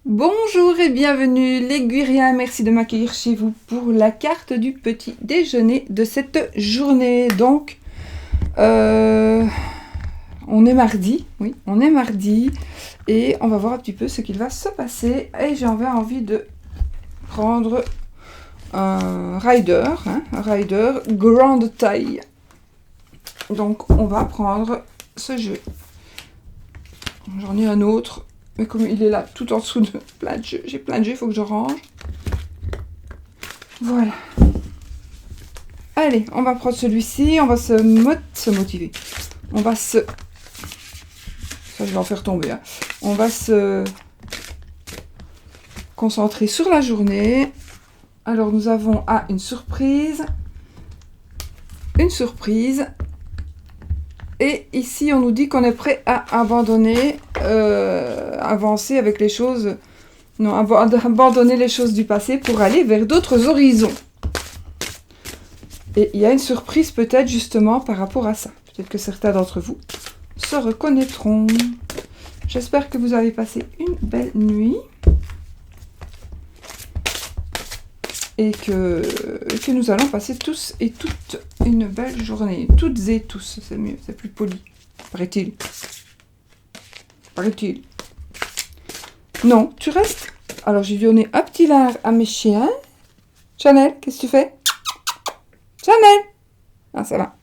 Bonjour et bienvenue les Guiriens, merci de m'accueillir chez vous pour la carte du petit déjeuner de cette journée. Donc, on est mardi, oui, on est mardi et on va voir un petit peu ce qu'il va se passer. Et j'avais envie de prendre un rider grande taille. Donc, on va prendre ce jeu. J'en ai un autre. Mais comme il est là, tout en dessous de plein de jeux, j'ai plein de jeux, il faut que je range. Voilà. Allez, on va prendre celui-ci, on va se motiver. On va se... Ça, je vais en faire tomber. Hein. On va se concentrer sur la journée. Alors, nous avons une surprise. Une surprise. Et ici, on nous dit qu'on est prêt à abandonner, avancer avec les choses... Non, abandonner les choses du passé pour aller vers d'autres horizons. Et il y a une surprise peut-être justement par rapport à ça. Peut-être que certains d'entre vous se reconnaîtront. J'espère que vous avez passé une belle nuit. Et que nous allons passer tous et toutes une belle journée. Toutes et tous, c'est mieux, c'est plus poli. Paraît-il. Paraît-il. Non, tu restes. Alors, j'ai donné un petit lard à mes chiens. Chanel, qu'est-ce que tu fais? Chanel! Ah, ça va.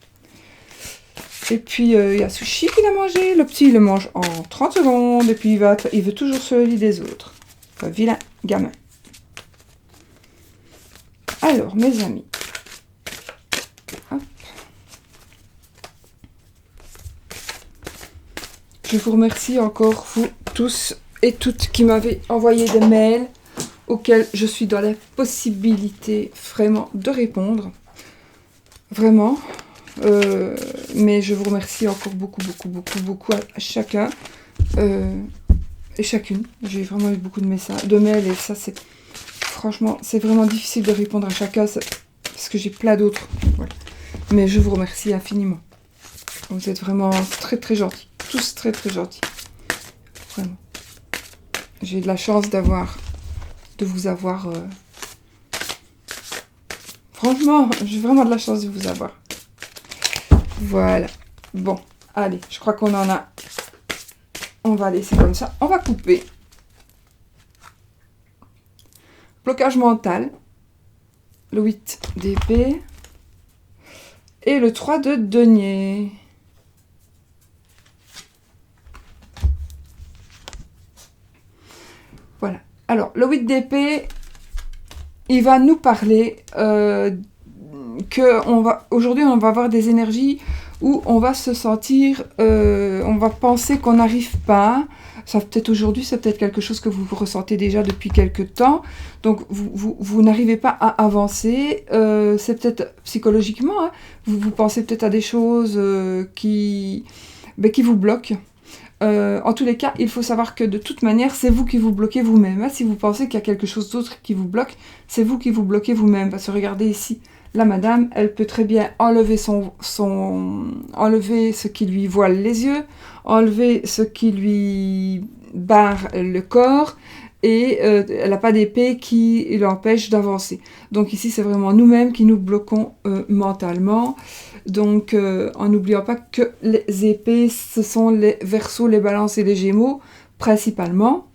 Et puis, il y a Sushi qui l'a mangé. Le petit, il le mange en 30 secondes. Et puis, il veut toujours se lit des autres. Un vilain gamin. Alors, mes amis. Hop. Je vous remercie encore, vous tous et toutes qui m'avez envoyé des mails auxquels je suis dans la possibilité vraiment de répondre. Vraiment. Mais je vous remercie encore beaucoup à chacun et chacune. J'ai vraiment eu beaucoup de messages, de mails et ça c'est... Franchement, c'est vraiment difficile de répondre à chacun parce que j'ai plein d'autres. Voilà. Mais je vous remercie infiniment. Vous êtes vraiment très gentils. Tous très gentils. Vraiment. J'ai de la chance de vous avoir... Franchement, j'ai vraiment de la chance de vous avoir. Voilà. Bon, allez, je crois qu'on en a... On va laisser comme ça. On va couper. Blocage mental, le 8 d'épée et le 3 de denier. Voilà. Alors, le 8 d'épée, il va nous parler aujourd'hui, on va avoir des énergies où on va se sentir, on va penser qu'on n'arrive pas. Ça peut-être aujourd'hui, c'est peut-être quelque chose que vous ressentez déjà depuis quelques temps. Donc, vous n'arrivez pas à avancer. C'est peut-être psychologiquement. Hein, vous pensez peut-être à des choses qui vous bloquent. En tous les cas, il faut savoir que de toute manière, c'est vous qui vous bloquez vous-même. Hein. Si vous pensez qu'il y a quelque chose d'autre qui vous bloque, c'est vous qui vous bloquez vous-même. Parce que regardez ici, la madame, elle peut très bien enlever enlever ce qui lui voile les yeux, enlever ce qui lui barre le corps, et elle n'a pas d'épée qui l'empêche d'avancer. Donc ici, c'est vraiment nous-mêmes qui nous bloquons mentalement. Donc, en n'oubliant pas que les épées, ce sont les Verseaux, les Balances et les Gémeaux, principalement.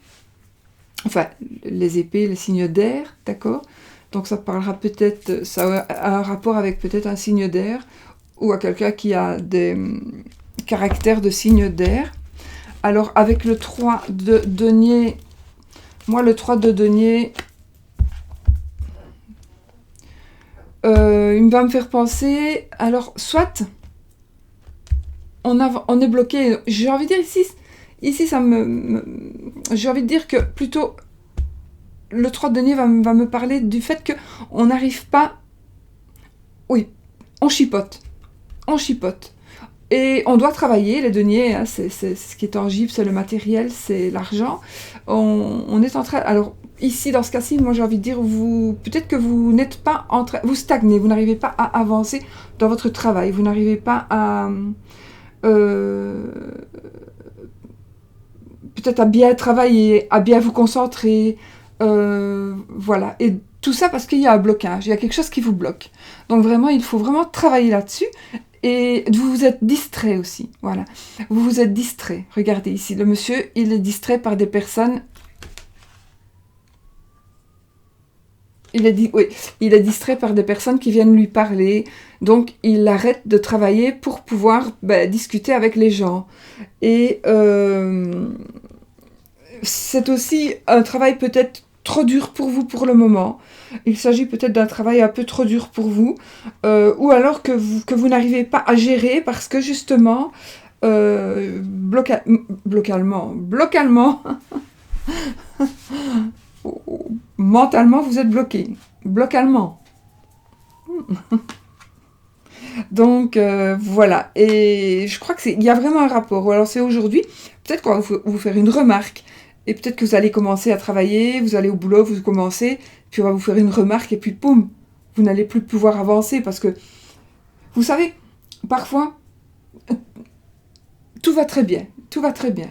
Enfin, les épées, les signes d'air, d'accord? Donc ça parlera peut-être, ça a un rapport avec peut-être un signe d'air, ou à quelqu'un qui a des caractères de signe d'air. Alors, avec le 3 de denier, moi, le 3 de denier... il va me faire penser, alors soit on est bloqué, j'ai envie de dire ici ça j'ai envie de dire que plutôt le 3 de denier va me parler du fait que on n'arrive pas, oui, on chipote, et on doit travailler, les deniers, hein, c'est ce qui est tangible, c'est le matériel, c'est l'argent, on est en train, alors ici, dans ce cas-ci, moi j'ai envie de dire, peut-être que vous n'êtes pas en train, vous stagnez, vous n'arrivez pas à avancer dans votre travail, vous n'arrivez pas à peut-être à bien travailler, à bien vous concentrer, voilà. Et tout ça parce qu'il y a un blocage, il y a quelque chose qui vous bloque. Donc vraiment, il faut vraiment travailler là-dessus. Et vous vous êtes distrait aussi, voilà. Vous vous êtes distrait. Regardez ici, le monsieur, il est distrait par des personnes. Oui, il est distrait par des personnes qui viennent lui parler. Donc, il arrête de travailler pour pouvoir discuter avec les gens. Et c'est aussi un travail peut-être trop dur pour vous pour le moment. Il s'agit peut-être d'un travail un peu trop dur pour vous. Ou alors que vous n'arrivez pas à gérer parce que justement, blocalement, mentalement, vous êtes bloqué. Blocalement. Donc, voilà. Et je crois qu'il y a vraiment un rapport. Ou alors c'est aujourd'hui, peut-être qu'on va vous faire une remarque. Et peut-être que vous allez commencer à travailler, vous allez au boulot, vous commencez, puis on va vous faire une remarque, et puis boum, vous n'allez plus pouvoir avancer. Parce que, vous savez, parfois, tout va très bien. Tout va très bien.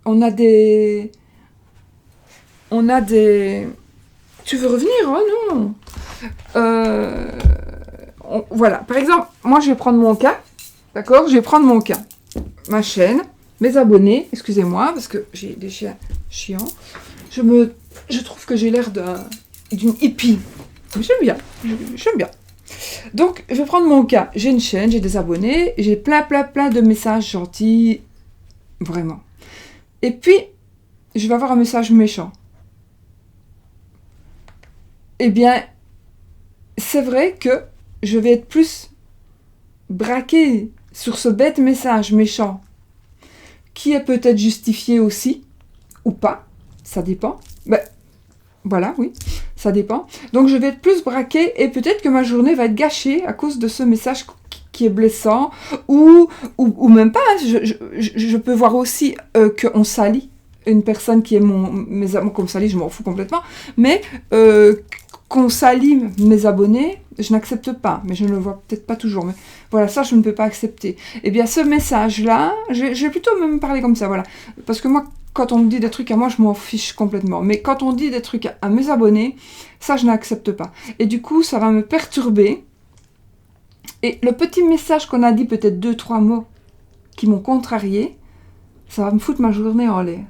On a des... Tu veux revenir? Oh non. Voilà. Par exemple, moi, je vais prendre mon cas. D'accord? Je vais prendre mon cas. Ma chaîne, mes abonnés. Excusez-moi, parce que j'ai des chiens chiants. Je trouve que j'ai l'air d'une hippie. J'aime bien. J'aime bien. Donc, je vais prendre mon cas. J'ai une chaîne, j'ai des abonnés. J'ai plein de messages gentils. Vraiment. Et puis, je vais avoir un message méchant. Eh bien, c'est vrai que je vais être plus braquée sur ce bête message méchant, qui est peut-être justifié aussi, ou pas, ça dépend. Voilà, oui, ça dépend. Donc je vais être plus braquée et peut-être que ma journée va être gâchée à cause de ce message qui est blessant, ou même pas. Je peux voir aussi qu'on salit une personne qui est mes amis, qu'on salit, je m'en fous complètement, mais qu'on salit mes abonnés, je n'accepte pas, mais je ne le vois peut-être pas toujours. Mais voilà, ça, je ne peux pas accepter. Eh bien, ce message-là, je vais plutôt même parler comme ça, voilà. Parce que moi, quand on me dit des trucs à moi, je m'en fiche complètement. Mais quand on dit des trucs à mes abonnés, ça, je n'accepte pas. Et du coup, ça va me perturber. Et le petit message qu'on a dit, peut-être 2-3 mots, qui m'ont contrarié, ça va me foutre ma journée en l'air.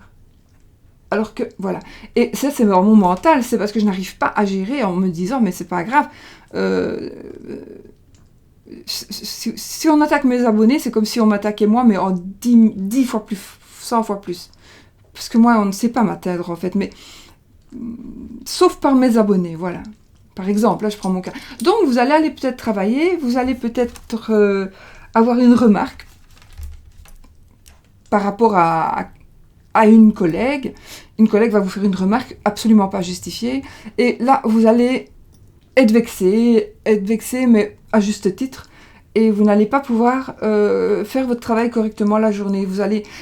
Alors que, voilà. Et ça, c'est mon mental, c'est parce que je n'arrive pas à gérer en me disant, mais c'est pas grave. Si on attaque mes abonnés, c'est comme si on m'attaquait moi, mais en 10 fois plus, 100 fois plus. Parce que moi, on ne sait pas m'atteindre, en fait, mais sauf par mes abonnés, voilà. Par exemple, là, je prends mon cas. Donc, vous allez aller peut-être travailler, vous allez peut-être avoir une remarque par rapport à une collègue. Une collègue va vous faire une remarque absolument pas justifiée. Et là, vous allez être vexé, mais à juste titre. Et vous n'allez pas pouvoir faire votre travail correctement la journée.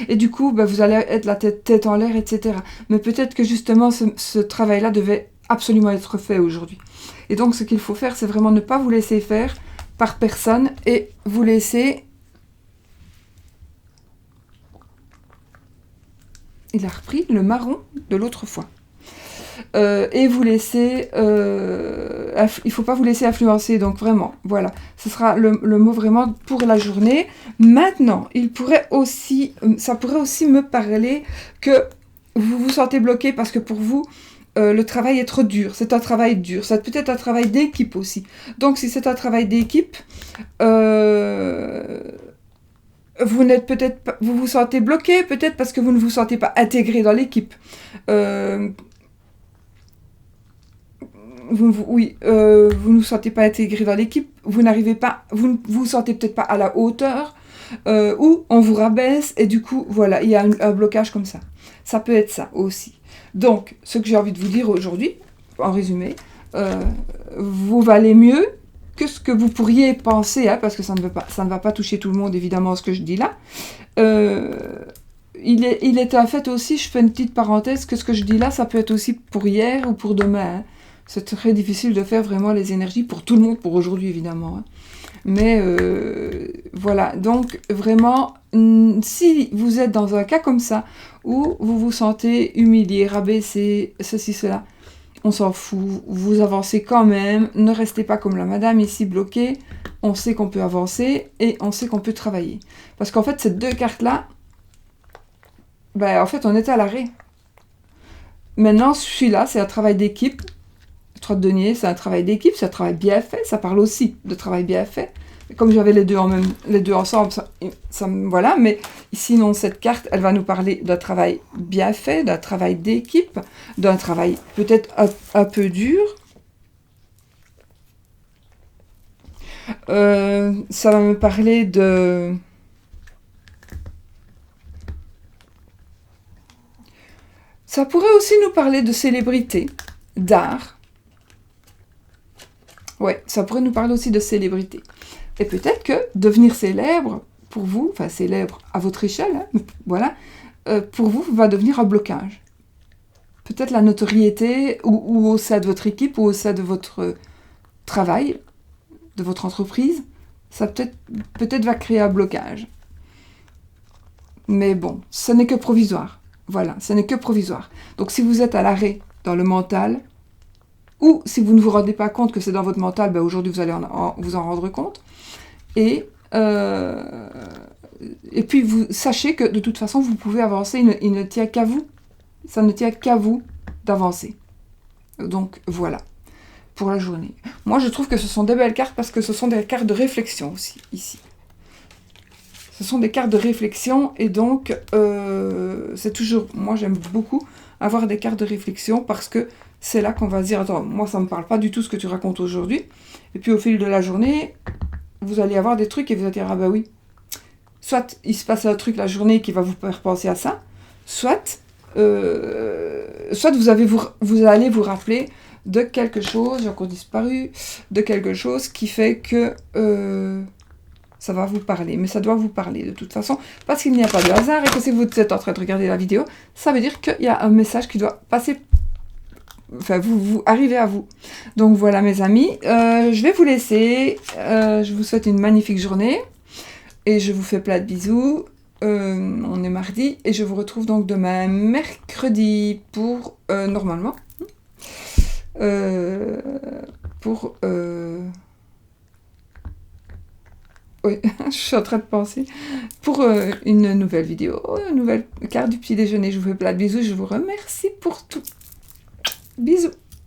Et du coup, vous allez être la tête en l'air, etc. Mais peut-être que justement, ce travail-là devait absolument être fait aujourd'hui. Et donc, ce qu'il faut faire, c'est vraiment ne pas vous laisser faire par personne et vous laisser... Il a repris le marron de l'autre fois. Et vous laisser... il ne faut pas vous laisser influencer, donc vraiment, voilà. Ce sera le mot vraiment pour la journée. Maintenant, ça pourrait aussi me parler que vous vous sentez bloqué parce que pour vous, le travail est trop dur. C'est un travail dur. C'est peut-être un travail d'équipe aussi. Donc, si c'est un travail d'équipe... vous n'êtes peut-être pas, vous vous sentez bloqué, peut-être parce que vous ne vous sentez pas intégré dans l'équipe. Vous ne vous sentez pas intégré dans l'équipe, vous ne vous sentez peut-être pas à la hauteur, ou on vous rabaisse, et du coup, voilà, il y a un blocage comme ça. Ça peut être ça aussi. Donc, ce que j'ai envie de vous dire aujourd'hui, en résumé, vous valez mieux que ce que vous pourriez penser, parce que ça ne va pas toucher tout le monde, évidemment, ce que je dis là. Il est un fait aussi, je fais une petite parenthèse, que ce que je dis là, ça peut être aussi pour hier ou pour demain. C'est très difficile de faire vraiment les énergies pour tout le monde, pour aujourd'hui, évidemment. Mais voilà, donc vraiment, si vous êtes dans un cas comme ça, où vous vous sentez humilié, rabaissé, ceci, cela, on s'en fout, vous avancez quand même, ne restez pas comme la madame ici bloquée, on sait qu'on peut avancer et on sait qu'on peut travailler. Parce qu'en fait, ces deux cartes-là, ben, en fait, on est à l'arrêt. Maintenant, celui-là, c'est un travail d'équipe. Le 3 de denier, c'est un travail d'équipe, c'est un travail bien fait, ça parle aussi de travail bien fait. Comme j'avais les deux ensemble, voilà, mais sinon cette carte, elle va nous parler d'un travail bien fait, d'un travail d'équipe, d'un travail peut-être un peu dur. Ça va me parler de... Ça pourrait aussi nous parler de célébrité, d'art. Ouais, ça pourrait nous parler aussi de célébrité. Et peut-être que devenir célèbre, pour vous, enfin célèbre à votre échelle, hein, voilà, pour vous, va devenir un blocage. Peut-être la notoriété, ou au sein de votre équipe, ou au sein de votre travail, de votre entreprise, ça peut-être va créer un blocage. Mais bon, ce n'est que provisoire. Voilà, ce n'est que provisoire. Donc si vous êtes à l'arrêt dans le mental, ou si vous ne vous rendez pas compte que c'est dans votre mental, ben aujourd'hui vous allez vous en rendre compte. Et puis vous sachez que de toute façon vous pouvez avancer, il ne tient qu'à vous. Ça ne tient qu'à vous d'avancer. Donc voilà, pour la journée. Moi je trouve que ce sont des belles cartes parce que ce sont des cartes de réflexion aussi, ici. Ce sont des cartes de réflexion et donc c'est toujours... Moi j'aime beaucoup avoir des cartes de réflexion parce que c'est là qu'on va se dire, attends, moi ça ne me parle pas du tout ce que tu racontes aujourd'hui. Et puis au fil de la journée, vous allez avoir des trucs et vous allez dire, ah bah oui. Soit il se passe un truc la journée qui va vous faire penser à ça, soit vous allez vous rappeler de quelque chose, j'ai encore disparu, de quelque chose qui fait que ça va vous parler. Mais ça doit vous parler de toute façon, parce qu'il n'y a pas de hasard et que si vous êtes en train de regarder la vidéo, ça veut dire qu'il y a un message qui doit passer. Enfin, vous arrivez à vous. Donc voilà mes amis, je vais vous laisser. Je vous souhaite une magnifique journée. Et je vous fais plein de bisous. On est mardi. Et je vous retrouve donc demain mercredi pour... normalement. Oui, je suis en train de penser. Pour une nouvelle vidéo. Une nouvelle carte du petit déjeuner. Je vous fais plein de bisous. Je vous remercie pour tout. Bisous.